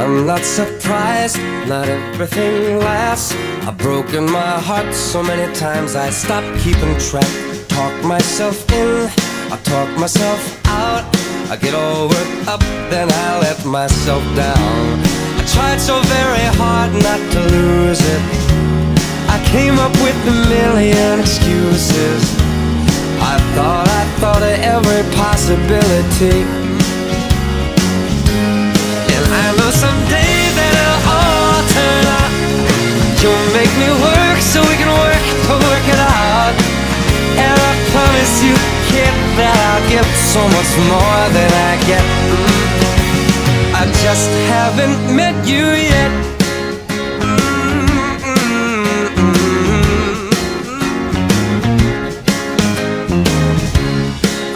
I'm not surprised, not everything lasts. I've broken my heart so many times I stopped keeping track. Talk myself in, I talk myself out. I get all worked up, then I let myself down. I tried so very hard not to lose it. I came up with a million excuses. I thought of every possibility. And I know someday that it'll all turn out. You'll make me work so we can work to work it out. And I promise you, kid, that I'll give so much more than I get. I just haven't met you yet.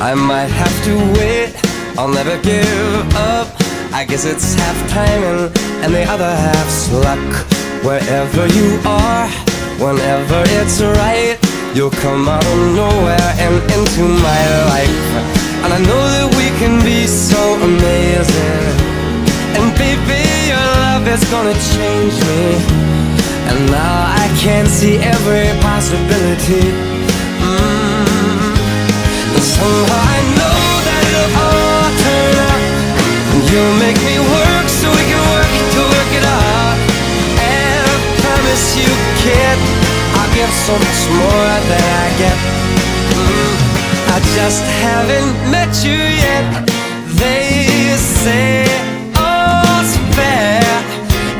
I might have to wait, I'll never give up. I guess it's half timing and the other half's luck. Wherever you are, whenever it's right, you'll come out of nowhere and into my life. And I know that we can be so amazing. And baby, your love is gonna change me. And now I can see every possibility. And somehow I know that it'll all turn out. And you'll make me work so we can work to work it out. And I promise you, kid, I'll give so much more than I get. I just haven't met you yet. They say all's fair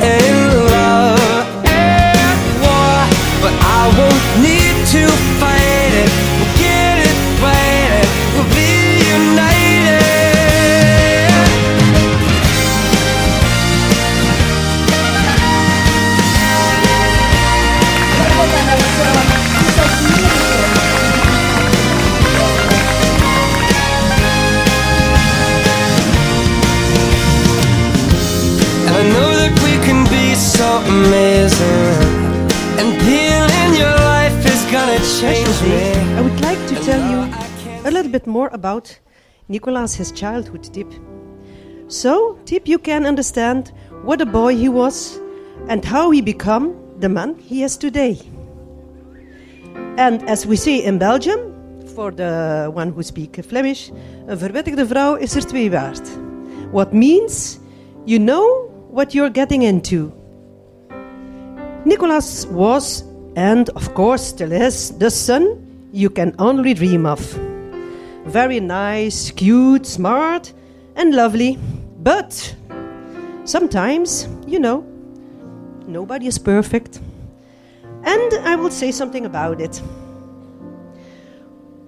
in love and war, but I won't need to fight it. We'll get it right, we'll be united. And I know that we can be so amazing. And being in your life is gonna change me. I would like to tell you a little bit more about NIKOLAAS, his childhood, Tip. So, Tip, you can understand what a boy he was and how he became the man he is today. And as we say in Belgium, for the one who speaks Flemish, een verwittigde vrouw is er twee waard. What means you know what you're getting into. NIKOLAAS was, and of course still is, the son you can only dream of. Very nice, cute, smart, and lovely. But sometimes, you know, nobody is perfect. And I will say something about it.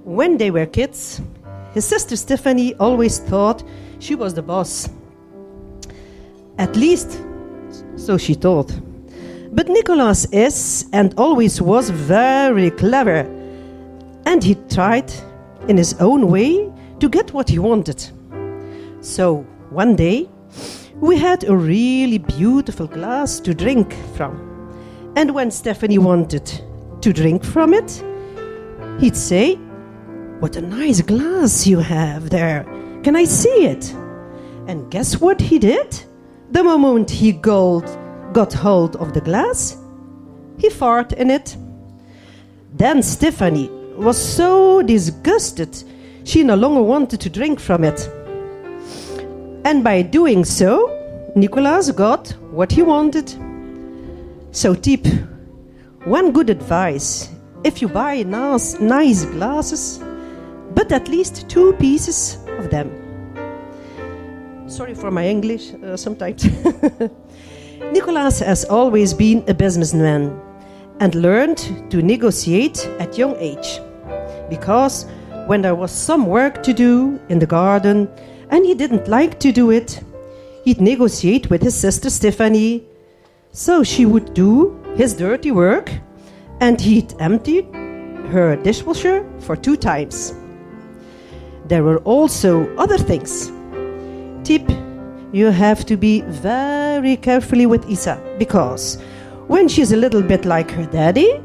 When they were kids, his sister Stephanie always thought she was the boss. At least, so she thought. But NIKOLAAS is and always was very clever. And he tried, in his own way, to get what he wanted. So, one day, we had a really beautiful glass to drink from. And when Stephanie wanted to drink from it, he'd say, "What a nice glass you have there. Can I see it?" And guess what he did? The moment he got hold of the glass, he farted in it. Then Stephanie was so disgusted, she no longer wanted to drink from it. And by doing so, NIKOLAAS got what he wanted. So Tip, one good advice, if you buy nice glasses, but at least 2 pieces of them. Sorry for my English sometimes. NIKOLAAS has always been a businessman and learned to negotiate at young age. Because when there was some work to do in the garden and he didn't like to do it, he'd negotiate with his sister Stephanie. So she would do his dirty work and he'd empty her dishwasher for 2 times. There were also other things. Tip, you have to be very carefully with Isa, because when she's a little bit like her daddy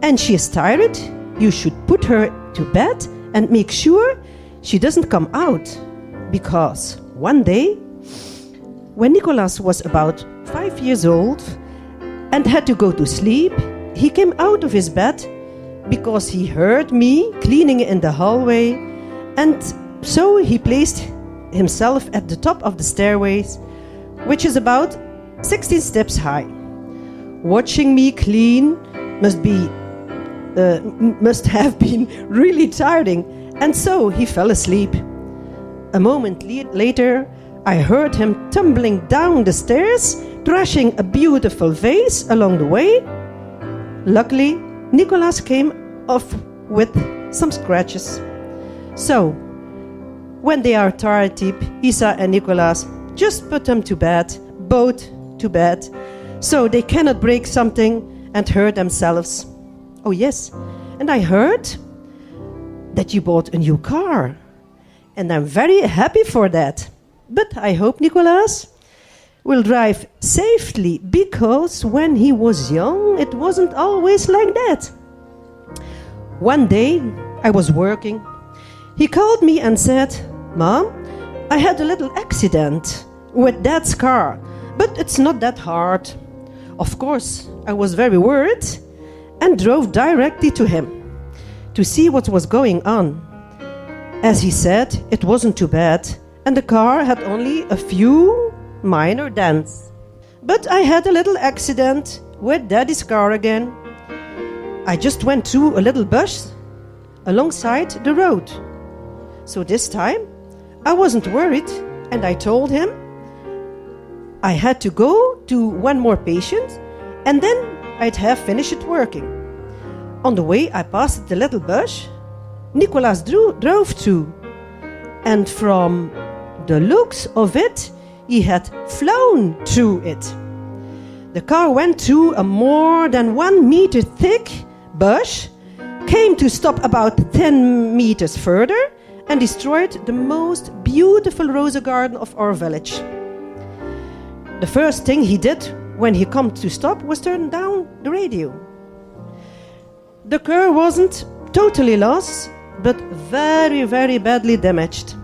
and she is tired, you should put her to bed and make sure she doesn't come out, because one day when NIKOLAAS was about 5 years old and had to go to sleep, he came out of his bed because he heard me cleaning in the hallway, and so he placed himself at the top of the stairways, which is about 16 steps high. Watching me clean must have been really tiring, and so he fell asleep. A moment later, I heard him tumbling down the stairs, thrashing a beautiful vase along the way. Luckily, NIKOLAAS came off with some scratches. So, when they are tired, Isa and NIKOLAAS, just put them to bed, both to bed, so they cannot break something and hurt themselves. Oh yes, and I heard that you bought a new car, and I'm very happy for that. But I hope NIKOLAAS will drive safely, because when he was young, it wasn't always like that. One day, I was working. He called me and said, "Mom, I had a little accident with Dad's car, but it's not that hard." Of course, I was very worried and drove directly to him to see what was going on. As he said, it wasn't too bad, and the car had only a few minor dents. But I had a little accident with Daddy's car again. I just went through a little bush alongside the road. So this time, I wasn't worried, and I told him I had to go to one more patient, and then I'd have finished working. On the way, I passed the little bush NIKOLAAS drove through, and from the looks of it, he had flown through it. The car went through a more than 1 meter thick bush, came to stop about 10 meters further, and destroyed the most beautiful rose garden of our village. The first thing he did when he came to stop was turn down the radio. The car wasn't totally lost, but very, very badly damaged.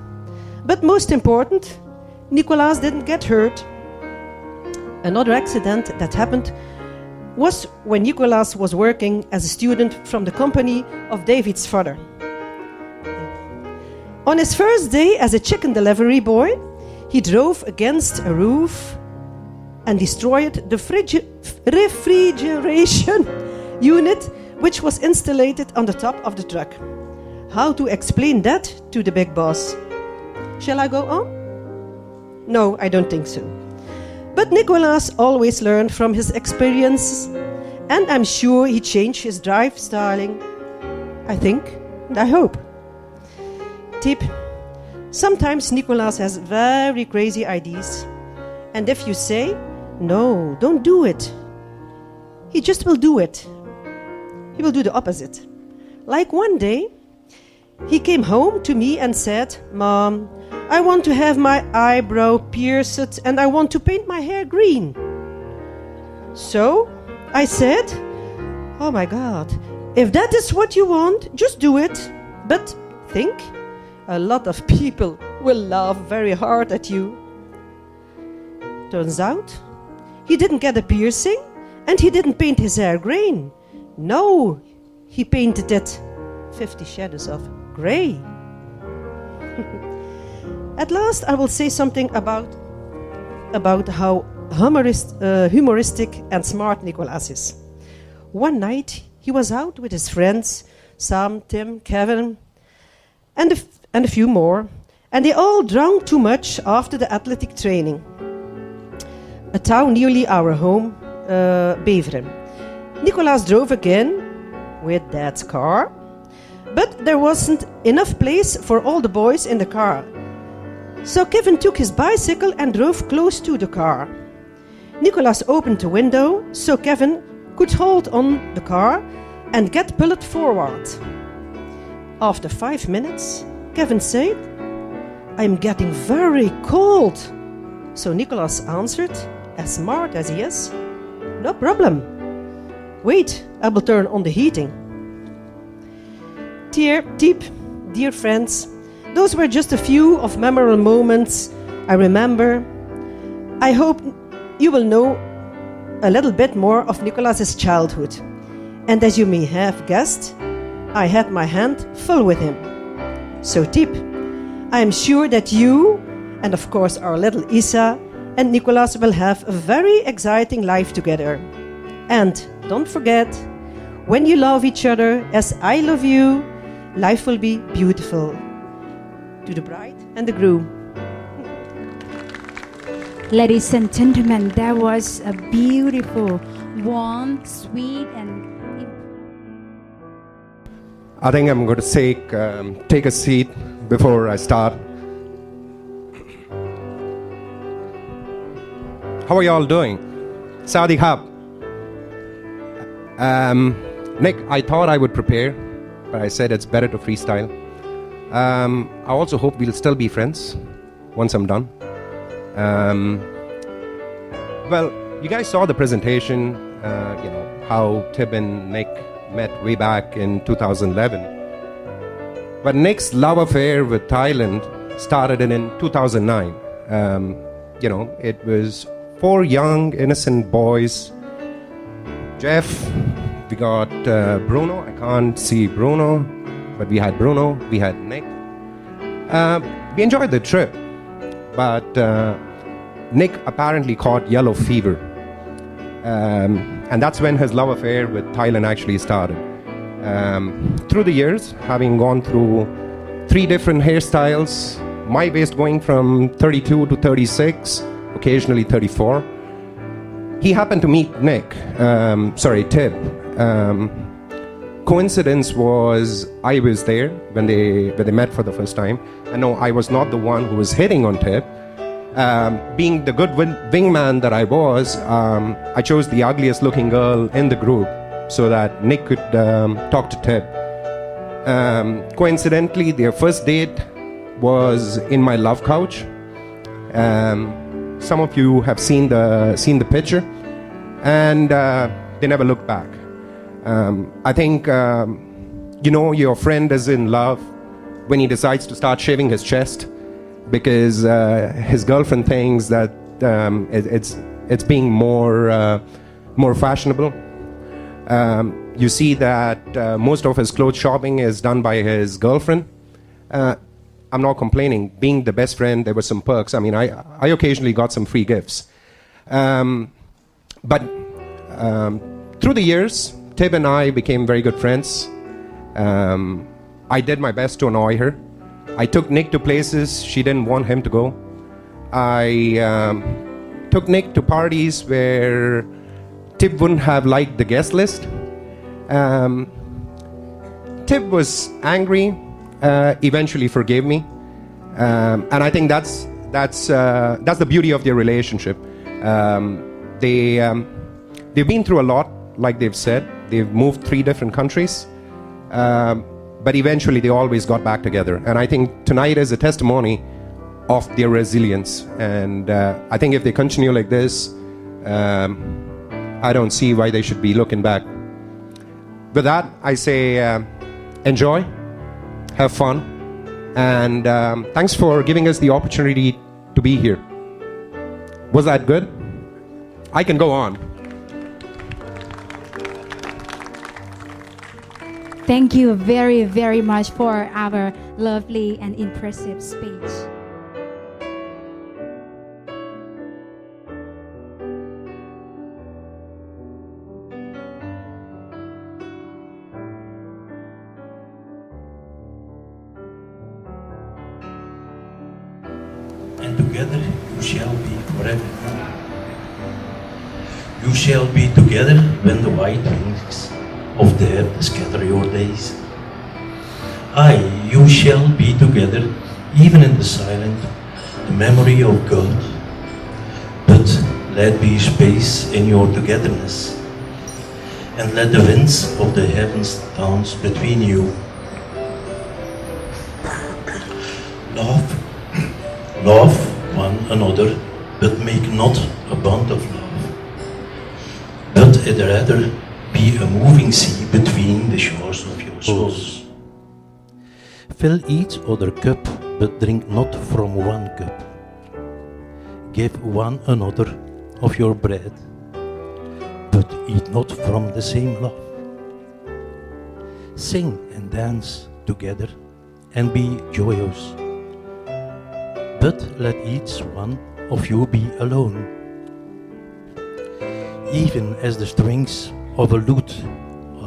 But most important, NIKOLAAS didn't get hurt. Another accident that happened was when NIKOLAAS was working as a student from the company of David's father. On his first day as a chicken delivery boy, he drove against a roof and destroyed the refrigeration unit which was installed on the top of the truck. How to explain that to the big boss? Shall I go on? No, I don't think so. But NIKOLAAS always learned from his experiences, and I'm sure he changed his drive styling. I think, and I hope. Tip: sometimes NIKOLAAS has very crazy ideas, and if you say, "No, don't do it," he just will do it. He will do the opposite. Like one day, he came home to me and said, "Mom, I want to have my eyebrow pierced and I want to paint my hair green." So I said, "Oh my God, if that is what you want, just do it. But think, a lot of people will laugh very hard at you." Turns out, he didn't get a piercing and he didn't paint his hair green. No, he painted it 50 Shades of Grey. At last, I will say something about how humoristic and smart NIKOLAAS is. One night, he was out with his friends, Sam, Tim, Kevin, and a few more, and they all drank too much after the athletic training. A town nearly our home, Beveren. NIKOLAAS drove again with Dad's car, but there wasn't enough place for all the boys in the car. So Kevin took his bicycle and drove close to the car. NIKOLAAS opened the window so Kevin could hold on the car and get pulled forward. After 5 minutes, Kevin said, "I'm getting very cold." So NIKOLAAS answered, as smart as he is, "No problem. Wait, I will turn on the heating." Dear friends, those were just a few of memorable moments I remember. I hope you will know a little bit more of NIKOLAAS's childhood. And as you may have guessed, I had my hand full with him. So Tip, I am sure that you, and of course our little Isa, and NIKOLAAS will have a very exciting life together. And don't forget, when you love each other as I love you, life will be beautiful. To the bride and the groom. Ladies and gentlemen, that was a beautiful, warm, sweet, and I think I'm going to take a seat before I start. How are you all doing? Saudi Hab. Nick, I thought I would prepare, but I said it's better to freestyle. I also hope we'll still be friends once I'm done. Well, you guys saw the presentation, how Tib and Nick met way back in 2011. But Nick's love affair with Thailand started in 2009. It was 4 young, innocent boys. Jeff, we got Bruno. I can't see Bruno, but we had Bruno, we had Nick. We enjoyed the trip, but Nick apparently caught yellow fever. And that's when his love affair with Thailand actually started. Through the years, having gone through 3 different hairstyles, my waist going from 32 to 36, occasionally 34. He happened to meet Tib. Coincidence was I was there when they met for the first time. And no, I was not the one who was hitting on Tib. Being the good wingman that I was, I chose the ugliest looking girl in the group so that Nick could talk to Tib. Coincidentally, their first date was in my love couch. Some of you have seen the picture, and they never looked back. I think your friend is in love when he decides to start shaving his chest because his girlfriend thinks that it's being more fashionable. You see that most of his clothes shopping is done by his girlfriend. I'm not complaining. Being the best friend, there were some perks. I mean, I occasionally got some free gifts. But through the years, Tib and I became very good friends. I did my best to annoy her. I took Nick to places she didn't want him to go. I took Nick to parties where Tib wouldn't have liked the guest list. Tib was angry, eventually forgave me. And I think that's the beauty of their relationship. They've been through a lot, like they've said. They've moved 3 different countries. But eventually they always got back together. And I think tonight is a testimony of their resilience. And I think if they continue like this, I don't see why they should be looking back. With that, I say enjoy, have fun, and thanks for giving us the opportunity to be here. Was that good? I can go on. thank you very, very much for our lovely and impressive speech. And together you shall be forever. You shall be together when the white wings of death scatter your days. Aye, you shall be together even in the silent, the memory of God. But let be space in your togetherness, and let the winds of the heavens dance between you. Love one another, but make not a bond of love, but it rather be a moving sea between the shores of your souls. Fill each other cup, but drink not from one cup. give one another of your bread, but eat not from the same love. Sing and dance together and be joyous, but let each one of you be alone. Even as the strings of a lute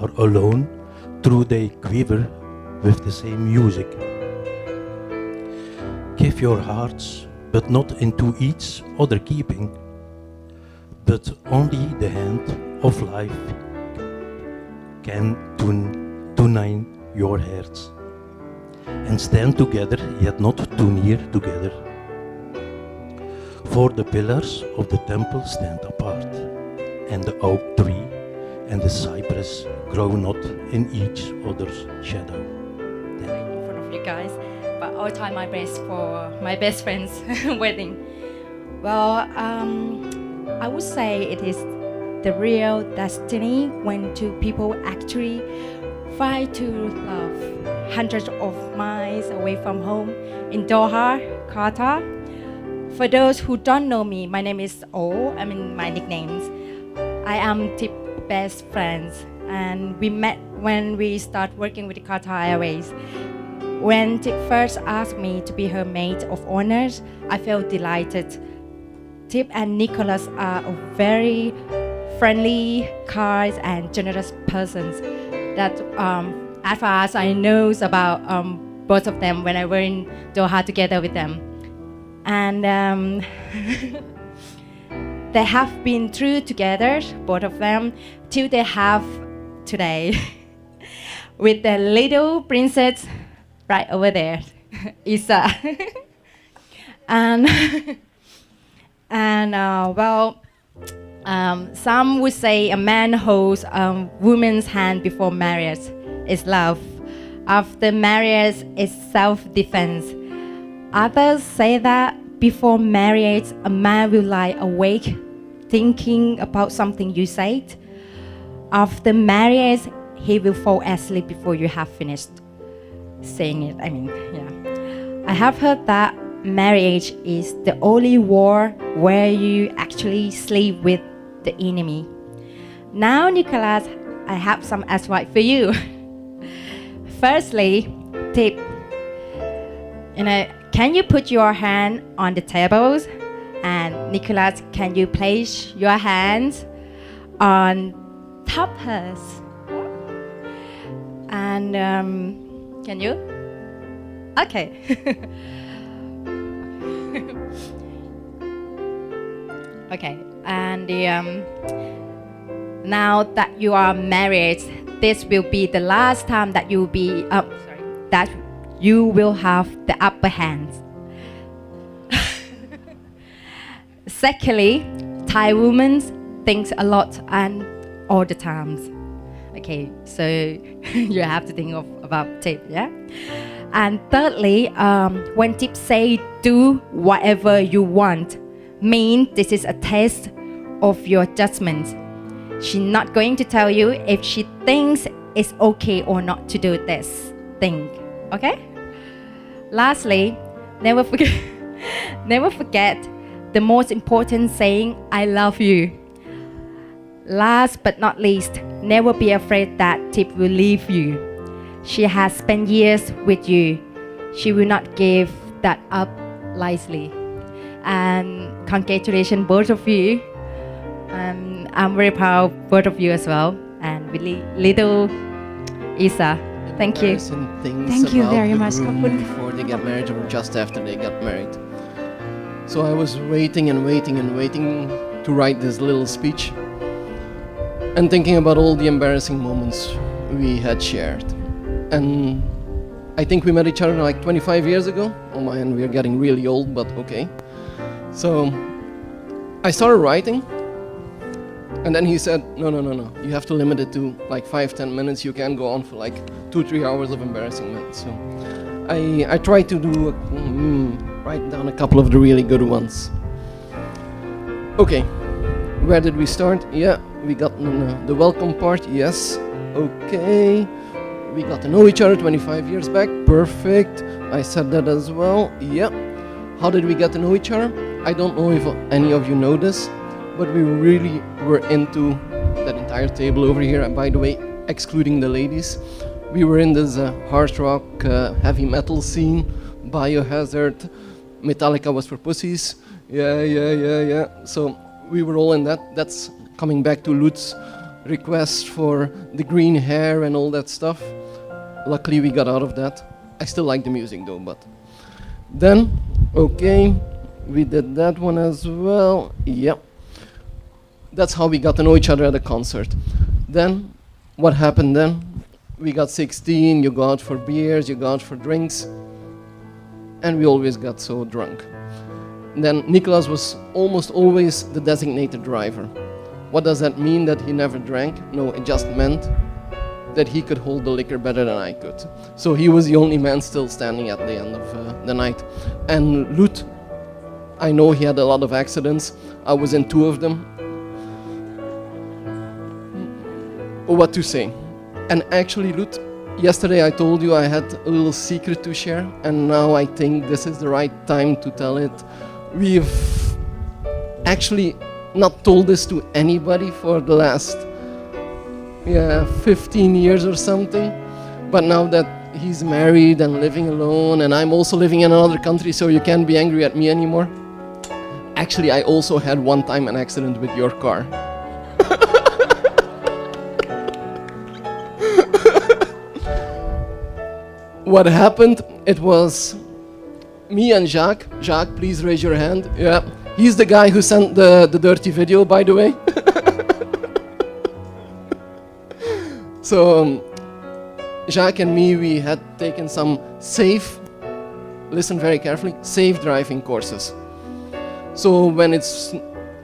are alone, true they quiver with the same music. Give your hearts, but not into each other keeping, but only the hand of life can tune your hearts, and stand together, yet not too near together. For the pillars of the temple stand apart, and the oak tree and the cypress grow not in each other's shadow. In front of you guys, but I'll try my best for my best friend's wedding. Well, I would say it is the real destiny when two people actually fly to love hundreds of miles away from home in Doha, Qatar. For those who don't know me, my name is my nicknames. I am Tip's best friends, and we met when we started working with Qatar Airways. When Tip first asked me to be her maid of honor, I felt delighted. Tip and NIKOLAAS are very friendly, kind, and generous persons that, as far as I know about both of them when I were in Doha together with them. And they have been through together, both of them, till they have today. With the little princess right over there, Isa. Some would say a man holds a woman's hand before marriage is love. After marriage is self-defense. Others say that before marriage, a man will lie awake thinking about something you said. After marriage, he will fall asleep before you have finished saying it. I have heard that marriage is the only war where you actually sleep with the enemy. Now, NIKOLAAS, I have some advice for you. Firstly, tip. Can you put your hand on the tables? And NIKOLAAS, can you place your hands on top hers? And can you? Okay. Okay. And now that you are married, this will be the last time that you will be that you will have the upper hand. Secondly, Thai women think a lot and all the times. Okay, so you have to think about Tip, yeah? And thirdly, when Tip say do whatever you want, mean this is a test of your judgment. She's not going to tell you if she thinks it's okay or not to do this thing, okay? Lastly, never forget the most important saying, I love you. Last but not least, never be afraid that Tip will leave you. She has spent years with you. She will not give that up lightly. And congratulations both of you. I'm very proud of both of you as well. And really little Isa. Thank you. Thank you very much. Before they get married or just after they got married. So I was waiting and waiting and waiting to write this little speech and thinking about all the embarrassing moments we had shared. And I think we met each other like 25 years ago. Oh man, we are getting really old, but okay. So I started writing, and then he said, no, you have to limit it to like 5-10 minutes. You can't go on for like 2-3 hours of embarrassing minutes. So I tried to do write down a couple of the really good ones. Okay, where did we start? Yeah, we got the welcome part, yes. Okay, we got to know each other 25 years back, perfect. I said that as well, yeah. How did we get to know each other? I don't know if any of you know this, but we really were into that entire table over here. And by the way, excluding the ladies, we were in this hard rock, heavy metal scene, Biohazard, Metallica was for pussies. Yeah. So we were all in that. That's coming back to Lut's request for the green hair and all that stuff. Luckily we got out of that. I still like the music though, but then, okay, we did that one as well. Yep. That's how we got to know each other at a concert. Then, what happened then? We got 16, you go out for beers, you go out for drinks, and we always got so drunk. Then NIKOLAAS was almost always the designated driver. What does that mean, that he never drank? No, it just meant that he could hold the liquor better than I could. So he was the only man still standing at the end of the night. And Lut, I know he had a lot of accidents. I was in 2 of them. What to say? And actually, Lut, yesterday I told you I had a little secret to share, and now I think this is the right time to tell it. We've actually not told this to anybody for the last 15 years or something, but now that he's married and living alone, and I'm also living in another country, so you can't be angry at me anymore. Actually, I also had one time an accident with your car. What happened, it was me and Jacques. Jacques, please raise your hand. Yeah, he's the guy who sent the dirty video, by the way. So, Jacques and me, we had taken some safe, listen very carefully, safe driving courses. So when it's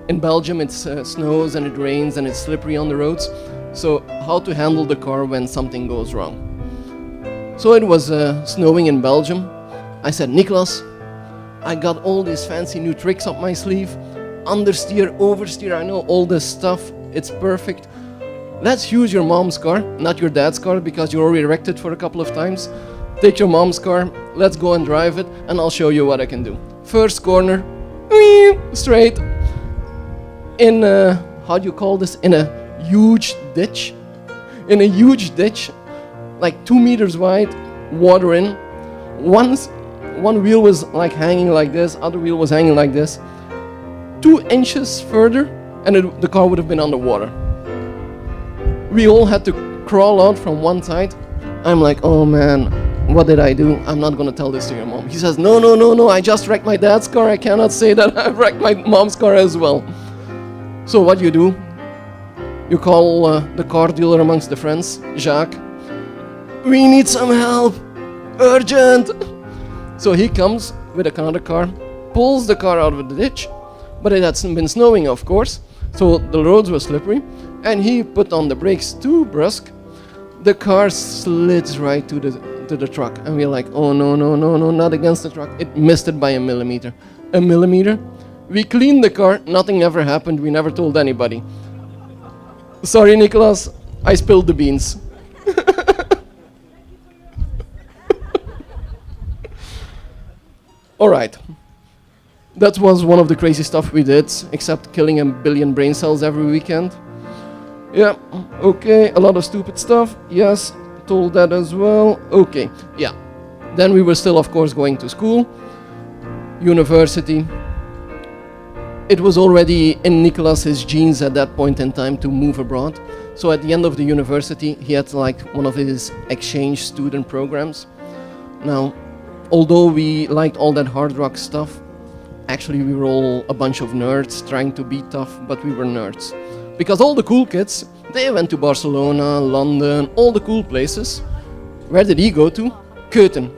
in Belgium, it snows and it rains and it's slippery on the roads. So how to handle the car when something goes wrong. So it was snowing in Belgium. I said, NIKOLAAS, I got all these fancy new tricks up my sleeve. Understeer, oversteer, I know all this stuff. It's perfect. Let's use your mom's car, not your dad's car, because you already wrecked it for a couple of times. Take your mom's car, let's go and drive it, and I'll show you what I can do. First corner, straight. In how do you call this? In a huge ditch. In a huge ditch, like 2 meters wide, water in. One wheel was like hanging like this, other wheel was hanging like this. 2 inches further, and the car would have been underwater. We all had to crawl out from one side. I'm like, oh man, what did I do? I'm not gonna tell this to your mom. He says, no, I just wrecked my dad's car. I cannot say that I've wrecked my mom's car as well. So what you do? You call the car dealer amongst the friends, Jacques. We need some help, urgent. So he comes with another car, pulls the car out of the ditch, but it had been snowing, of course, so the roads were slippery, and he put on the brakes too brusque. The car slids right to the truck, and we're like, oh no, not against the truck. It missed it by a millimeter. A millimeter? We cleaned the car, nothing ever happened, we never told anybody. Sorry, NIKOLAAS, I spilled the beans. Alright. That was one of the crazy stuff we did, except killing 1 billion brain cells every weekend. Yeah, okay, a lot of stupid stuff. Yes, told that as well. Okay, yeah. Then we were still, of course, going to school, university. It was already in NIKOLAAS' genes at that point in time to move abroad. So at the end of the university, he had like one of his exchange student programs. Now, although we liked all that hard rock stuff, actually we were all a bunch of nerds trying to be tough, but we were nerds. Because all the cool kids, they went to Barcelona, London, all the cool places. Where did he go to? Köthen.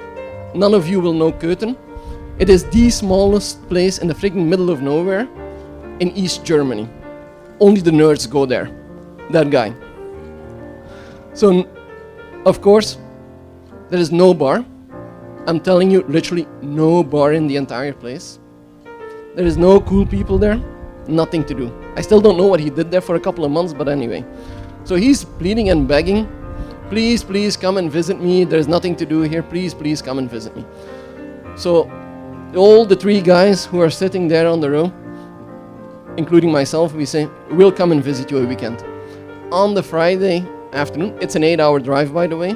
None of you will know Köthen. It is the smallest place in the freaking middle of nowhere in East Germany. Only the nerds go there. That guy. So, of course, there is no bar. I'm telling you, literally no bar in the entire place. There is no cool people there. Nothing to do. I still don't know what he did there for a couple of months, but anyway. So he's pleading and begging, please come and visit me. There's nothing to do here. Please come and visit me. So All the three guys who are sitting there on the row, including myself, we say, we'll come and visit you a weekend. On the Friday afternoon, it's an 8-hour drive, by the way.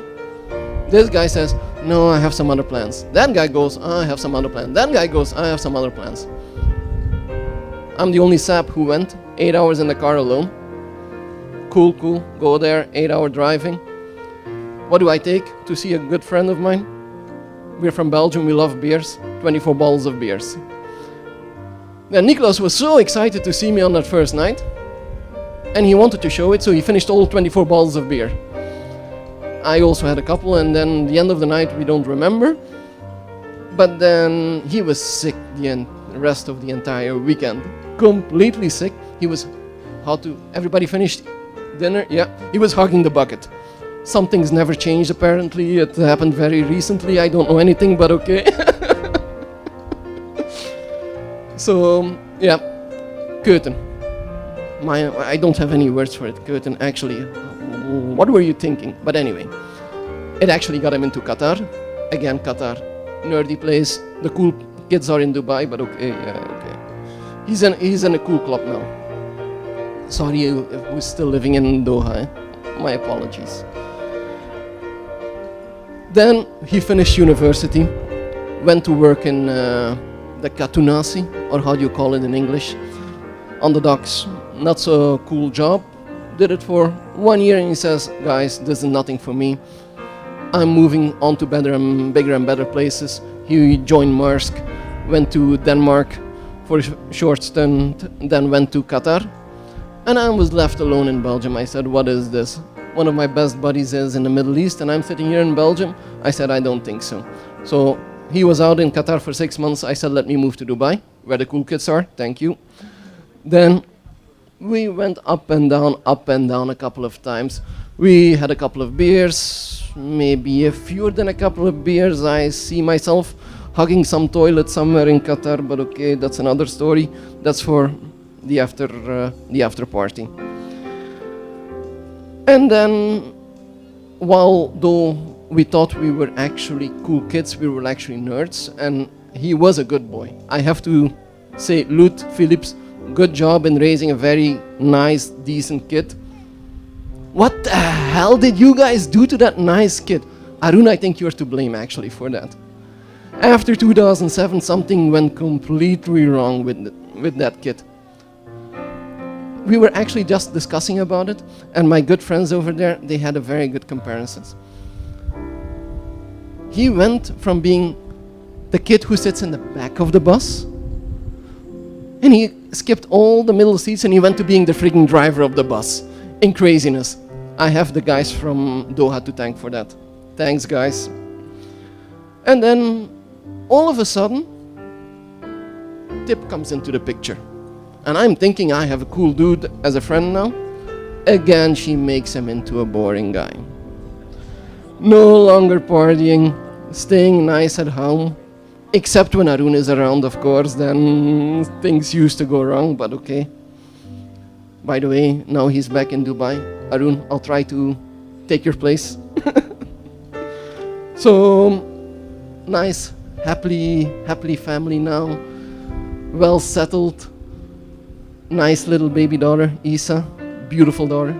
This guy says, no, I have some other plans. That guy goes, I have some other plans. That guy goes, I have some other plans. I'm the only sap who went 8 hours in the car alone. Cool, go there, 8-hour driving. What do I take to see a good friend of mine? We're from Belgium, we love beers, 24 bottles of beers. Then NIKOLAAS was so excited to see me on that first night, and he wanted to show it, so he finished all 24 bottles of beer. I also had a couple, and then the end of the night we don't remember. But then he was sick the rest of the entire weekend. Completely sick. He was, everybody finished dinner? Yeah, he was hugging the bucket. Something's never changed apparently. It happened very recently. I don't know anything, but okay. So, yeah, curtain. I don't have any words for it. Curtain, actually. What were you thinking? But anyway, it actually got him into Qatar. Again, Qatar, nerdy place. The cool kids are in Dubai, but okay, yeah, okay. He's in a cool club now. Sorry who's still living in Doha. My apologies. Then he finished university, went to work in the Katunasi, or how do you call it in English, on the docks. Not so cool job. Did it for 1 year and he says, guys, this is nothing for me. I'm moving on to better and bigger and better places. He joined Maersk, went to Denmark for a short stint, then went to Qatar. And I was left alone in Belgium. I said, what is this? One of my best buddies is in the Middle East and I'm sitting here in Belgium. I said, I don't think so. So he was out in Qatar for 6 months. I said, let me move to Dubai, where the cool kids are. Thank you. Then we went up and down a couple of times. We had a couple of beers, maybe fewer than a couple of beers. I see myself hugging some toilet somewhere in Qatar, but okay, that's another story. That's for the after party. And then, though we thought we were actually cool kids, we were actually nerds, and he was a good boy. I have to say, Lut Philips, good job in raising a very nice, decent kid. What the hell did you guys do to that nice kid? Arun, I think you're to blame actually for that. After 2007, something went completely wrong with that kid. We were actually just discussing about it, and my good friends over there, they had a very good comparisons. He went from being the kid who sits in the back of the bus, and he skipped all the middle seats and he went to being the freaking driver of the bus. In craziness. I have the guys from Doha to thank for that. Thanks, guys. And then, all of a sudden, Tip comes into the picture. And I'm thinking I have a cool dude as a friend now. Again, she makes him into a boring guy. No longer partying, staying nice at home. Except when Arun is around, of course, then things used to go wrong, but okay. By the way, now he's back in Dubai. Arun, I'll try to take your place. So, nice, happily family now. Well settled. Nice little baby daughter, Isa. Beautiful daughter.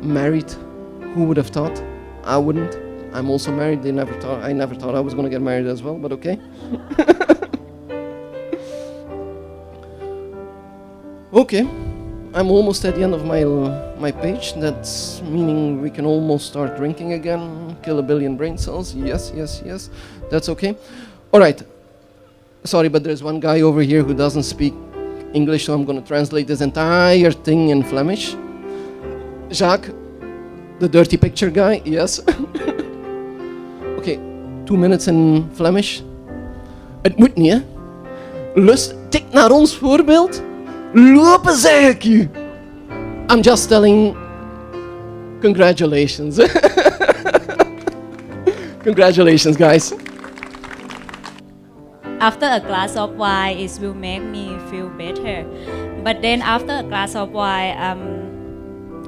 Married. Who would have thought? I wouldn't. I'm also married. I never thought I was going to get married as well, but okay. Okay, I'm almost at the end of my page. That's meaning we can almost start drinking again. Kill 1 billion brain cells. Yes. That's okay. All right. Sorry, but there's one guy over here who doesn't speak English, so I'm going to translate this entire thing in Flemish. Jacques, the dirty picture guy. Yes. Oké, 2 minutes in Flemish. Het moet niet, hè. Lust, tik naar ons voorbeeld. Lopen, zeg ik u. I'm just telling... Congratulations. Congratulations, guys. After a glass of wine, it will make me feel better. But then after a glass of wine,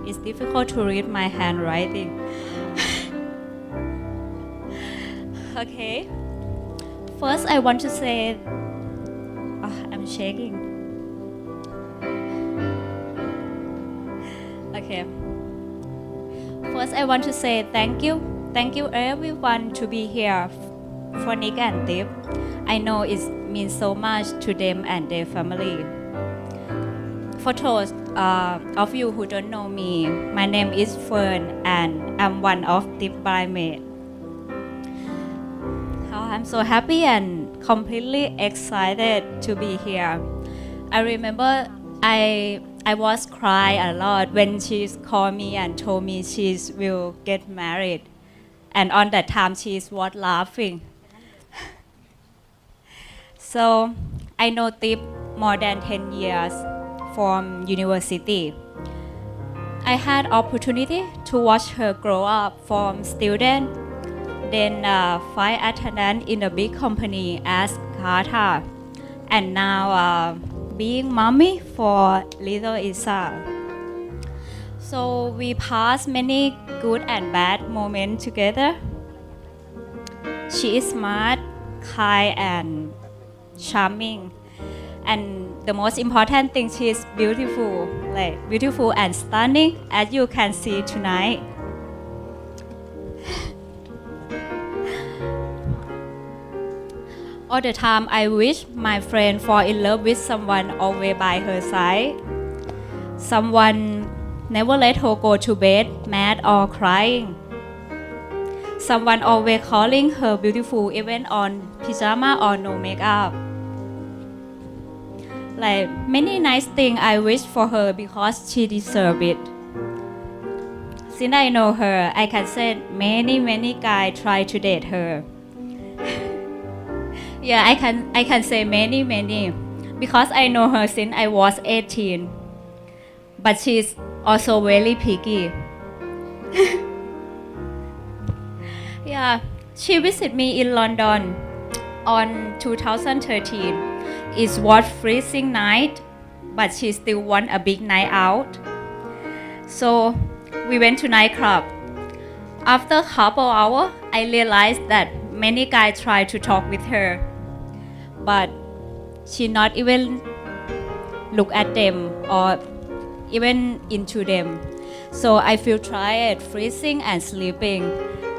it's difficult to read my handwriting. Okay. First, I want to say, I'm shaking. Okay. First, I want to say thank you. Thank you everyone to be here for Nick and Dave. I know it means so much to them and their family. For those of you who don't know me, my name is Fern and I'm one of the bridesmaids. I'm so happy and completely excited to be here. I remember I was crying a lot when she called me and told me she will get married. And on that time she was laughing. So I know Tip more than 10 years from university. I had opportunity to watch her grow up from student, then flight attendant in a big company as Qatar, and now being mommy for little Isa. So we passed many good and bad moments together. She is smart, kind, and charming. And the most important thing, she is beautiful, like beautiful and stunning, as you can see tonight. All the time, I wish my friend fall in love with someone always by her side. Someone never let her go to bed mad or crying. Someone always calling her beautiful even on pajama or no makeup. Like many nice things I wish for her because she deserves it. Since I know her, I can say many guys try to date her. Yeah, I can say many because I know her since I was 18. But she's also very picky. Yeah, she visited me in London on 2013. It was freezing night, but she still want a big night out. So we went to nightclub. After a couple hours, I realized that many guys tried to talk with her, but she not even look at them or even into them. So I feel tired, freezing and sleeping.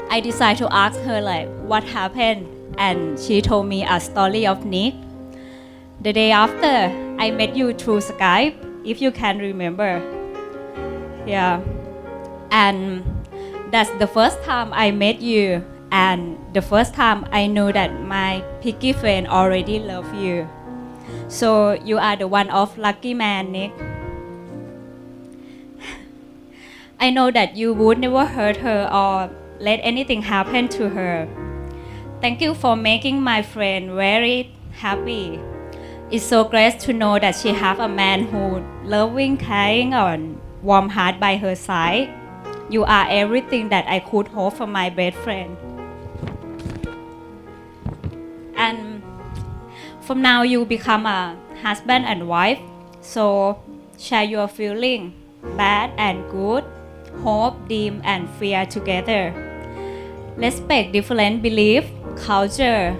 I decided to ask her like what happened, and she told me a story of Nick. The day after, I met you through Skype, if you can remember. Yeah. And that's the first time I met you, and the first time I knew that my picky friend already love you. So you are the one of lucky man, Nick. I know that you would never hurt her or let anything happen to her. Thank you for making my friend very happy. It's so great to know that she have a man who loving, caring, and warm heart by her side. You are everything that I could hope for my best friend. And from now you become a husband and wife. So share your feeling, bad and good, hope, dream, and fear together. Respect different belief, culture,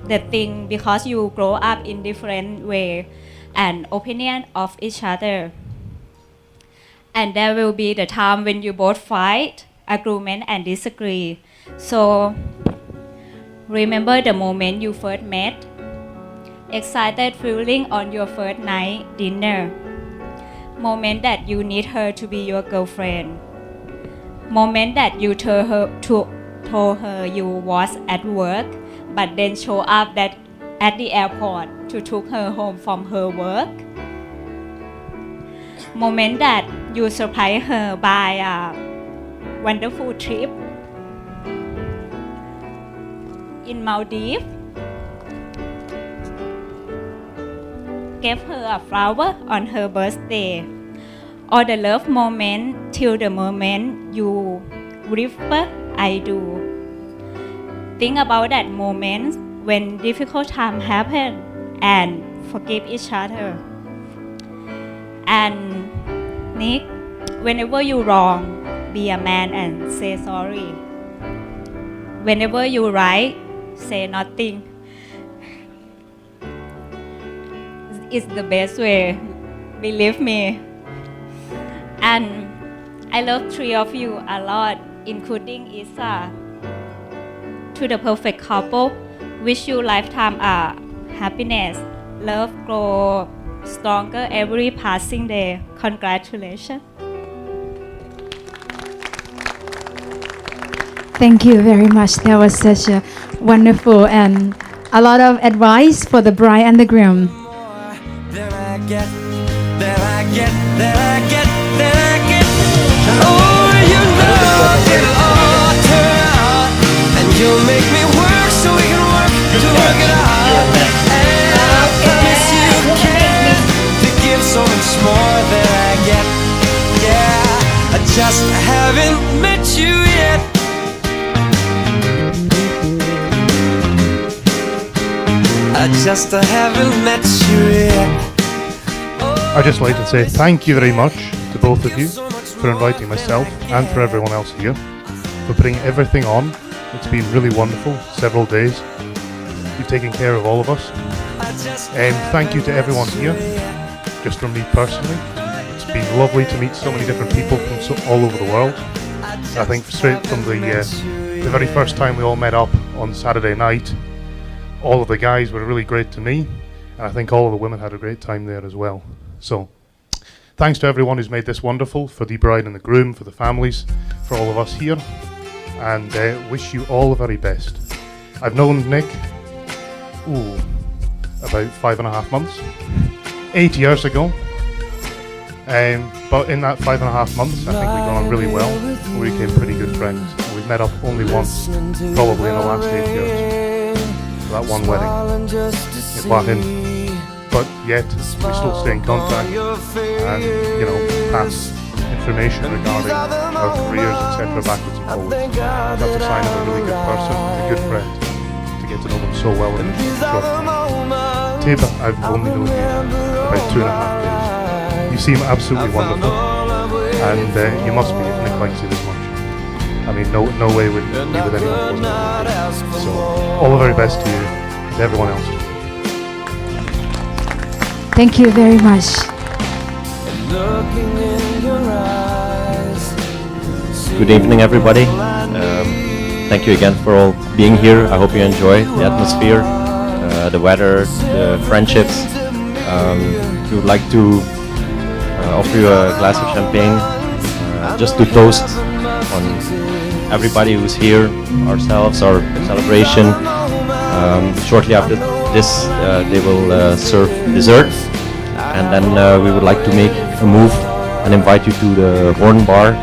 the thing because you grow up in different way and opinion of each other. And there will be the time when you both fight, argument and disagree. So remember the moment you first met, excited feeling on your first night dinner, moment that you need her to be your girlfriend, moment that you told her you was at work but then show up at the airport to take her home from her work, moment that you surprise her by a wonderful trip in Maldives, gave her a flower on her birthday, or the love moment till the moment you whisper I do. Think about that moment when difficult time happen and forgive each other. And Nick, whenever you wrong, be a man and say sorry. Whenever you right, say nothing. It's the best way, believe me. And I love three of you a lot, including Isa. To the perfect couple, wish you lifetime happiness, love grow stronger every passing day. Congratulations. Thank you very much. That was such a wonderful and a lot of advice for the bride and the groom. Then I get, then I get, then I get, then I get. Oh, you know it'll all turn out, and you'll make me work so we can work to work it out. And I promise you can to give so much more than I get. Yeah, I just haven't met you yet. I just haven't met you yet. I'd just like to say thank you very much to both of you for inviting myself and for everyone else here, for putting everything on. It's been really wonderful, several days. You've taken care of all of us. And thank you to everyone here, just from me personally. It's been lovely to meet so many different people from all over the world. I think straight from the very first time we all met up on Saturday night, all of the guys were really great to me, and I think all of the women had a great time there as well. So, thanks to everyone who's made this wonderful, for the bride and the groom, for the families, for all of us here, and wish you all the very best. I've known Nick, about 5.5 months, 8 years ago, but in that 5.5 months, I think we got on really well, and we became pretty good friends. And we've met up only once, probably in the last 8 years. That one wedding in Latin, but yet we still stay in contact and, pass information regarding our careers, etc., backwards and forwards. That's a sign of a really good person, a good friend, to get to know them so well in a short time. Tib, I've only known you about 2.5 days. You seem absolutely wonderful, and you must be if Nick likes you this much. I mean, no way would be with anyone who wasn't. So, all the very best to you, to everyone else. Thank you very much. Good evening, everybody. Thank you again for all being here. I hope you enjoy the atmosphere, the weather, the friendships. We would like to offer you a glass of champagne, just to toast on everybody who's here, ourselves, our celebration. Shortly after this, they will serve dessert, and then we would like to make a move and invite you to the Horn Bar,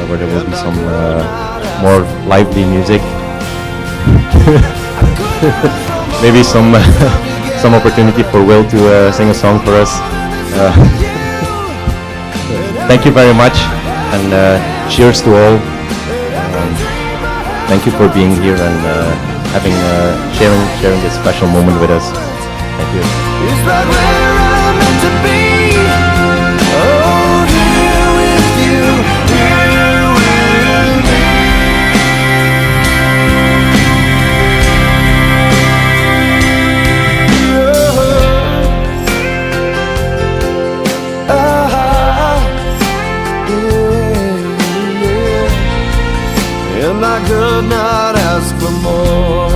where there will be some more lively music. Maybe some opportunity for Will to sing a song for us. Thank you very much, and cheers to all. Thank you for being here and sharing this special moment with us. Thank you. It's right where I'm meant to be. Oh, here with you, here with me. And I could not ask for more.